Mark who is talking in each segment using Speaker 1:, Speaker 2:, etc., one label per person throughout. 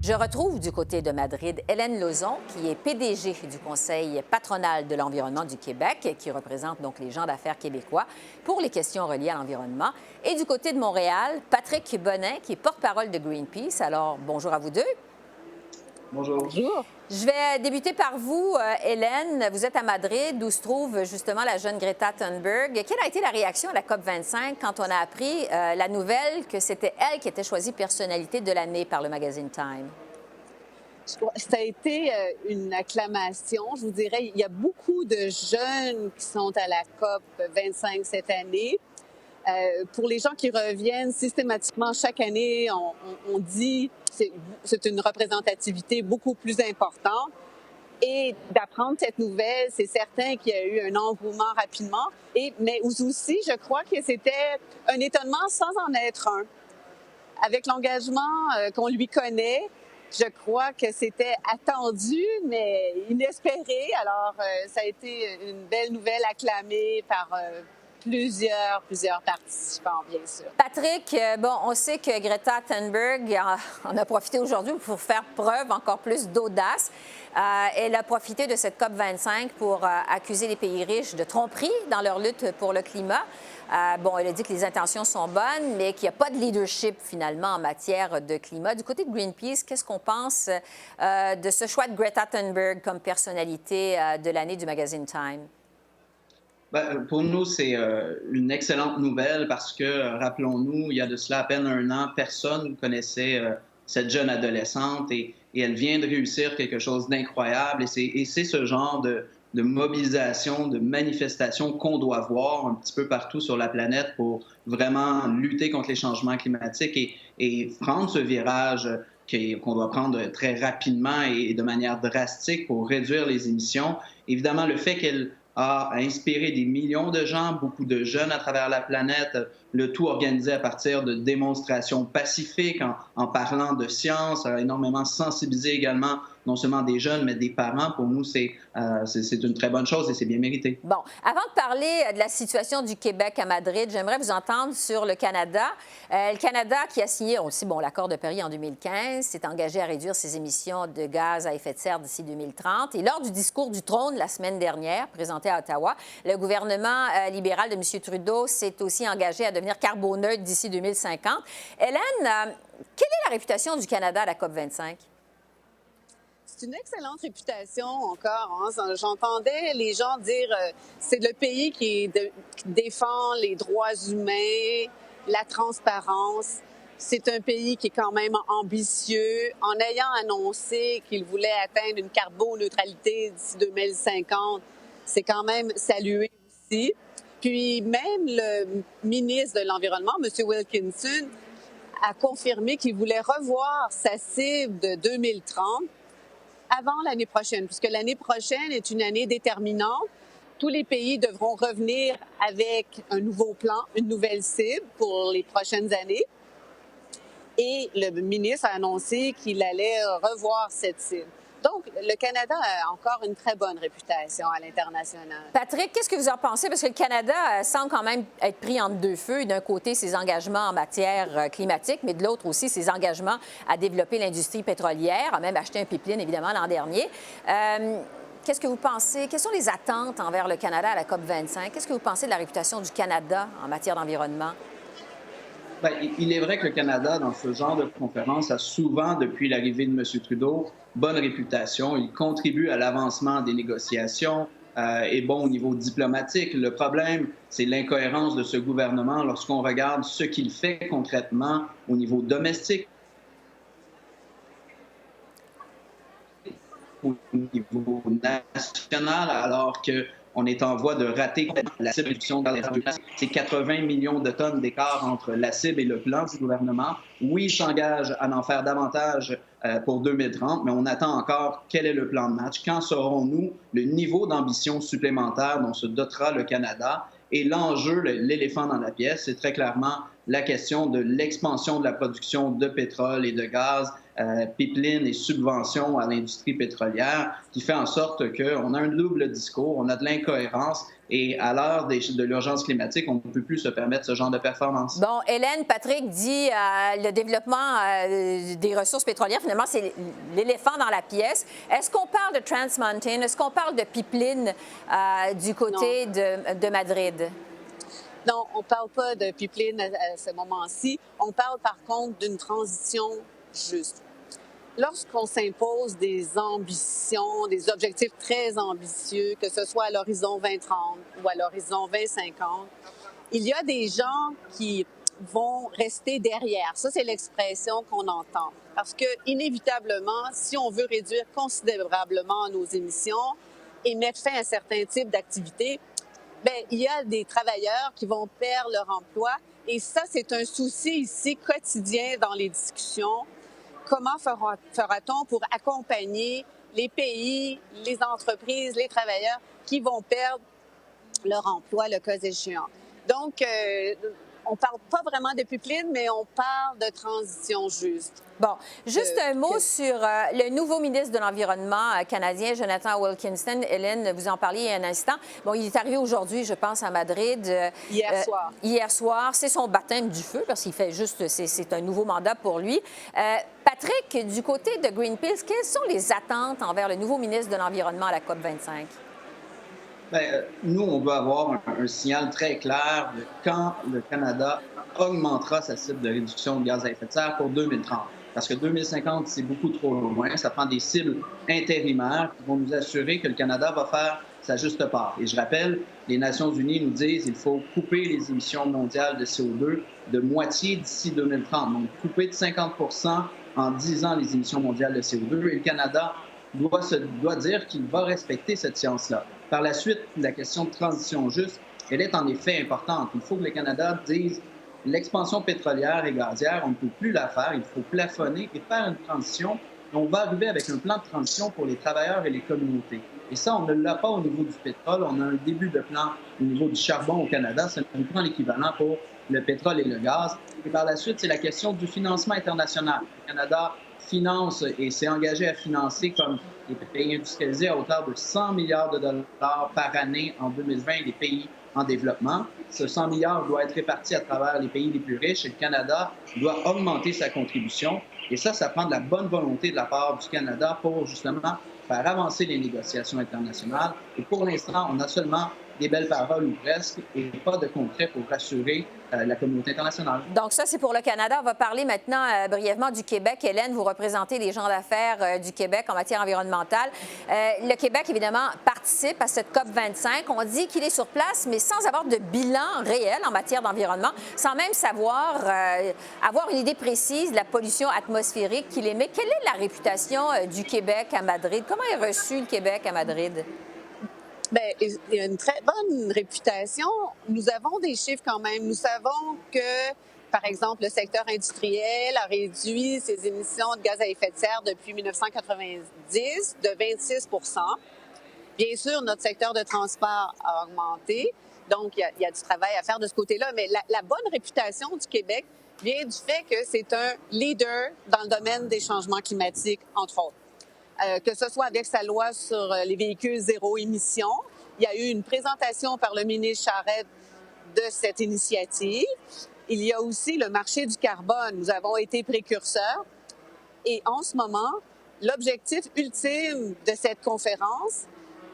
Speaker 1: Je retrouve du côté de Madrid Hélène Lauzon, qui est PDG du Conseil patronal de l'environnement du Québec, qui représente donc les gens d'affaires québécois pour les questions reliées à l'environnement. Et du côté de Montréal, Patrick Bonin, qui est porte-parole de Greenpeace. Alors, bonjour à vous deux.
Speaker 2: Bonjour.
Speaker 3: Bonjour.
Speaker 1: Je vais débuter par vous, Hélène. Vous êtes à Madrid, où se trouve justement la jeune Greta Thunberg. Quelle a été la réaction à la COP25 quand on a appris la nouvelle que c'était elle qui était choisie personnalité de l'année par le magazine Time?
Speaker 3: Ça a été une acclamation. Je vous dirais, il y a beaucoup de jeunes qui sont à la COP25 cette année. Pour les gens qui reviennent systématiquement chaque année, on dit que c'est une représentativité beaucoup plus importante. Et d'apprendre cette nouvelle, c'est certain qu'il y a eu un engouement rapidement. Mais aussi, je crois que c'était un étonnement sans en être un. Avec l'engagement qu'on lui connaît, je crois que c'était attendu, mais inespéré. Alors, ça a été une belle nouvelle acclamée par plusieurs participants, bien sûr.
Speaker 1: Patrick, on sait que Greta Thunberg en a profité aujourd'hui pour faire preuve encore plus d'audace. Elle a profité de cette COP25 pour accuser les pays riches de tromperie dans leur lutte pour le climat. Elle a dit que les intentions sont bonnes, mais qu'il n'y a pas de leadership finalement en matière de climat. Du côté de Greenpeace, qu'est-ce qu'on pense de ce choix de Greta Thunberg comme personnalité de l'année du magazine Time?
Speaker 2: Pour nous, c'est une excellente nouvelle parce que, rappelons-nous, il y a de cela à peine un an, personne ne connaissait cette jeune adolescente et elle vient de réussir quelque chose d'incroyable. Et c'est ce genre de mobilisation, de manifestation qu'on doit voir un petit peu partout sur la planète pour vraiment lutter contre les changements climatiques et prendre ce virage qu'on doit prendre très rapidement et de manière drastique pour réduire les émissions. Évidemment, le fait qu'elle a inspiré des millions de gens, beaucoup de jeunes à travers la planète, le tout organisé à partir de démonstrations pacifiques en parlant de science, a énormément sensibilisé également non seulement des jeunes, mais des parents. Pour nous, c'est une très bonne chose et c'est bien mérité.
Speaker 1: Bon, avant de parler de la situation du Québec à Madrid, j'aimerais vous entendre sur le Canada. Le Canada qui a signé, on le sait, l'accord de Paris en 2015, s'est engagé à réduire ses émissions de gaz à effet de serre d'ici 2030. Et lors du discours du trône la semaine dernière, présenté à Ottawa, le gouvernement libéral de M. Trudeau s'est aussi engagé à devenir carboneutre d'ici 2050. Hélène, quelle est la réputation du Canada à la COP25?
Speaker 3: C'est une excellente réputation encore. Hein. J'entendais les gens dire c'est le pays qui défend les droits humains, la transparence. C'est un pays qui est quand même ambitieux. En ayant annoncé qu'il voulait atteindre une carboneutralité d'ici 2050, c'est quand même salué aussi. Puis même le ministre de l'Environnement, M. Wilkinson, a confirmé qu'il voulait revoir sa cible de 2030 avant l'année prochaine, puisque l'année prochaine est une année déterminante. Tous les pays devront revenir avec un nouveau plan, une nouvelle cible pour les prochaines années. Et le ministre a annoncé qu'il allait revoir cette cible. Donc, le Canada a encore une très bonne réputation à l'international.
Speaker 1: Patrick, qu'est-ce que vous en pensez? Parce que le Canada semble quand même être pris entre deux feux. D'un côté, ses engagements en matière climatique, mais de l'autre aussi, ses engagements à développer l'industrie pétrolière, a même acheté un pipeline, évidemment, l'an dernier. Qu'est-ce que vous pensez? Quelles sont les attentes envers le Canada à la COP25? Qu'est-ce que vous pensez de la réputation du Canada en matière d'environnement?
Speaker 2: Il est vrai que le Canada, dans ce genre de conférence, a souvent, depuis l'arrivée de M. Trudeau, bonne réputation. Il contribue à l'avancement des négociations, est bon au niveau diplomatique. Le problème, c'est l'incohérence de ce gouvernement lorsqu'on regarde ce qu'il fait concrètement au niveau domestique, au niveau national, alors qu'on est en voie de rater la cible de réduction de gaz à effet de serre. C'est 80 millions de tonnes d'écart entre la cible et le plan du gouvernement. Oui, il s'engage à en faire davantage pour 2030, mais on attend encore quel est le plan de match. Quand saurons-nous le niveau d'ambition supplémentaire dont se dotera le Canada? Et l'enjeu, l'éléphant dans la pièce, c'est très clairement la question de l'expansion de la production de pétrole et de gaz, pipelines et subventions à l'industrie pétrolière, qui fait en sorte qu'on a un double discours, on a de l'incohérence et à l'heure de l'urgence climatique, on ne peut plus se permettre ce genre de performance.
Speaker 1: Bon, Hélène, Patrick dit le développement des ressources pétrolières, finalement, c'est l'éléphant dans la pièce. Est-ce qu'on parle de Trans Mountain? Est-ce qu'on parle de pipeline du côté de Madrid?
Speaker 3: Non, on ne parle pas de pipeline à ce moment-ci. On parle par contre d'une transition juste. Lorsqu'on s'impose des ambitions, des objectifs très ambitieux, que ce soit à l'horizon 2030 ou à l'horizon 2050, il y a des gens qui vont rester derrière. Ça, c'est l'expression qu'on entend. Parce que, inévitablement, si on veut réduire considérablement nos émissions et mettre fin à certains types d'activités, bien, il y a des travailleurs qui vont perdre leur emploi. Et ça, c'est un souci ici quotidien dans les discussions. Comment fera-t-on pour accompagner les pays, les entreprises, les travailleurs qui vont perdre leur emploi le cas échéant? Donc, on ne parle pas vraiment de pipeline, mais on parle de transition juste.
Speaker 1: Bon, juste un mot sur le nouveau ministre de l'Environnement canadien, Jonathan Wilkinson. Hélène, vous en parliez il y a un instant. Bon, il est arrivé aujourd'hui, je pense, à Madrid.
Speaker 3: Hier soir.
Speaker 1: Hier soir. C'est son baptême du feu, parce qu'il fait juste, c'est un nouveau mandat pour lui. Patrick, du côté de Greenpeace, quelles sont les attentes envers le nouveau ministre de l'Environnement à la COP25?
Speaker 2: Bien, nous, on veut avoir un signal très clair de quand le Canada augmentera sa cible de réduction de gaz à effet de serre pour 2030. Parce que 2050, c'est beaucoup trop loin. Ça prend des cibles intérimaires qui vont nous assurer que le Canada va faire sa juste part. Et je rappelle, les Nations unies nous disent qu'il faut couper les émissions mondiales de CO2 de moitié d'ici 2030. Donc, couper de 50 en 10 ans les émissions mondiales de CO2. Et le Canada doit dire qu'il va respecter cette science-là. Par la suite, la question de transition juste, elle est en effet importante. Il faut que le Canada dise l'expansion pétrolière et gazière, on ne peut plus la faire, il faut plafonner et faire une transition. On va arriver avec un plan de transition pour les travailleurs et les communautés. Et ça, on ne l'a pas au niveau du pétrole. On a un début de plan au niveau du charbon au Canada. Ça nous prend l'équivalent pour le pétrole et le gaz. Et par la suite, c'est la question du financement international. Le Canada finance et s'est engagé à financer comme les pays industrialisés à hauteur de 100 milliards de dollars par année en 2020 les pays en développement. Ce 100 milliards doit être réparti à travers les pays les plus riches et le Canada doit augmenter sa contribution. Et ça prend de la bonne volonté de la part du Canada pour justement faire avancer les négociations internationales. Et pour l'instant, on a seulement des belles paroles ou presque et pas de concret pour rassurer la communauté internationale.
Speaker 1: Donc ça, c'est pour le Canada. On va parler maintenant brièvement du Québec. Hélène, vous représentez les gens d'affaires du Québec en matière environnementale. Le Québec, évidemment, participe à cette COP25. On dit qu'il est sur place, mais sans avoir de bilan réel en matière d'environnement, sans même savoir, avoir une idée précise de la pollution atmosphérique qu'il émet. Quelle est la réputation du Québec à Madrid? Comment est reçu le Québec à Madrid?
Speaker 3: Bien, il y a une très bonne réputation. Nous avons des chiffres quand même. Nous savons que, par exemple, le secteur industriel a réduit ses émissions de gaz à effet de serre depuis 1990 de 26 %. Bien sûr, notre secteur de transport a augmenté. Donc, il y a du travail à faire de ce côté-là. Mais la bonne réputation du Québec vient du fait que c'est un leader dans le domaine des changements climatiques, entre autres. Que ce soit avec sa loi sur les véhicules zéro émission. Il y a eu une présentation par le ministre Charette de cette initiative. Il y a aussi le marché du carbone. Nous avons été précurseurs. Et en ce moment, l'objectif ultime de cette conférence,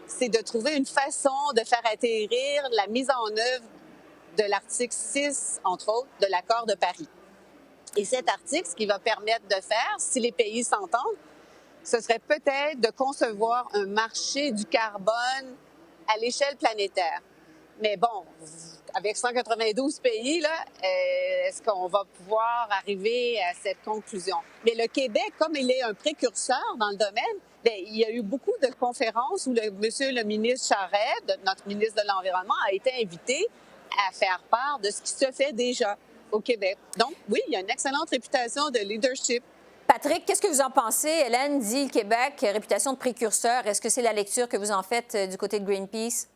Speaker 3: c'est de trouver une façon de faire atterrir la mise en œuvre de l'article 6, entre autres, de l'accord de Paris. Et cet article, ce qu'il va permettre de faire, si les pays s'entendent, ce serait peut-être de concevoir un marché du carbone à l'échelle planétaire. Mais bon, avec 192 pays, là, est-ce qu'on va pouvoir arriver à cette conclusion? Mais le Québec, comme il est un précurseur dans le domaine, bien, il y a eu beaucoup de conférences où monsieur le ministre Charette, notre ministre de l'Environnement, a été invité à faire part de ce qui se fait déjà au Québec. Donc, oui, il y a une excellente réputation de leadership.
Speaker 1: Patrick, qu'est-ce que vous en pensez? Hélène dit le Québec, réputation de précurseur. Est-ce que c'est la lecture que vous en faites du côté de Greenpeace?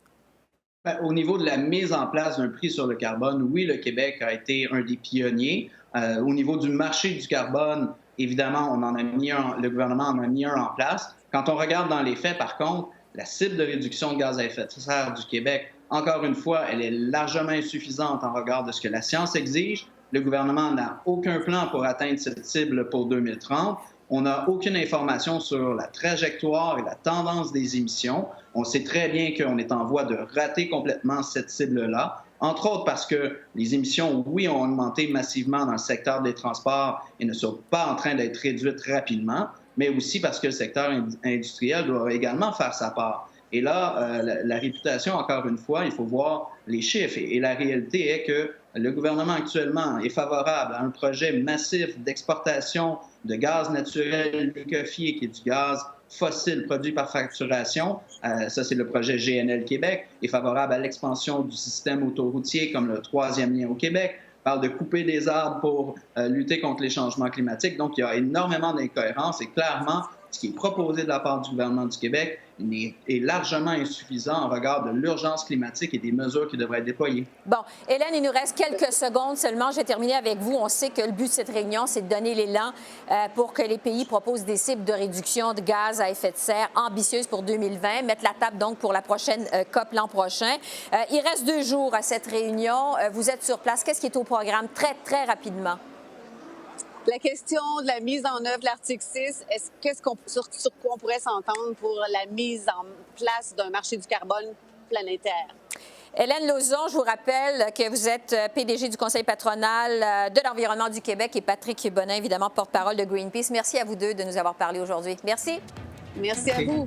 Speaker 2: Au niveau de la mise en place d'un prix sur le carbone, oui, le Québec a été un des pionniers. Au niveau du marché du carbone, évidemment, le gouvernement en a mis un en place. Quand on regarde dans les faits, par contre, la cible de réduction de gaz à effet de serre du Québec, encore une fois, elle est largement insuffisante en regard de ce que la science exige. Le gouvernement n'a aucun plan pour atteindre cette cible pour 2030. On n'a aucune information sur la trajectoire et la tendance des émissions. On sait très bien qu'on est en voie de rater complètement cette cible-là, entre autres parce que les émissions, oui, ont augmenté massivement dans le secteur des transports et ne sont pas en train d'être réduites rapidement, mais aussi parce que le secteur industriel doit également faire sa part. Et là, la réputation, encore une fois, il faut voir les chiffres. Et la réalité est que le gouvernement actuellement est favorable à un projet massif d'exportation de gaz naturel liquéfié, qui est du gaz fossile produit par facturation. Ça, c'est le projet GNL Québec. Il est favorable à l'expansion du système autoroutier comme le troisième lien au Québec. Il parle de couper des arbres pour lutter contre les changements climatiques. Donc, il y a énormément d'incohérences et clairement, ce qui est proposé de la part du gouvernement du Québec est largement insuffisant en regard de l'urgence climatique et des mesures qui devraient être déployées.
Speaker 1: Bon, Hélène, il nous reste quelques secondes seulement. Je vais terminer avec vous. On sait que le but de cette réunion, c'est de donner l'élan pour que les pays proposent des cibles de réduction de gaz à effet de serre ambitieuses pour 2020, mettre la table donc pour la prochaine COP l'an prochain. Il reste 2 jours à cette réunion. Vous êtes sur place. Qu'est-ce qui est au programme très, très rapidement?
Speaker 3: La question de la mise en œuvre de l'article 6, sur quoi on pourrait s'entendre pour la mise en place d'un marché du carbone planétaire?
Speaker 1: Hélène Lauzon, je vous rappelle que vous êtes PDG du Conseil patronal de l'environnement du Québec et Patrick Bonin, évidemment, porte-parole de Greenpeace. Merci à vous deux de nous avoir parlé aujourd'hui. Merci.
Speaker 3: Merci à vous.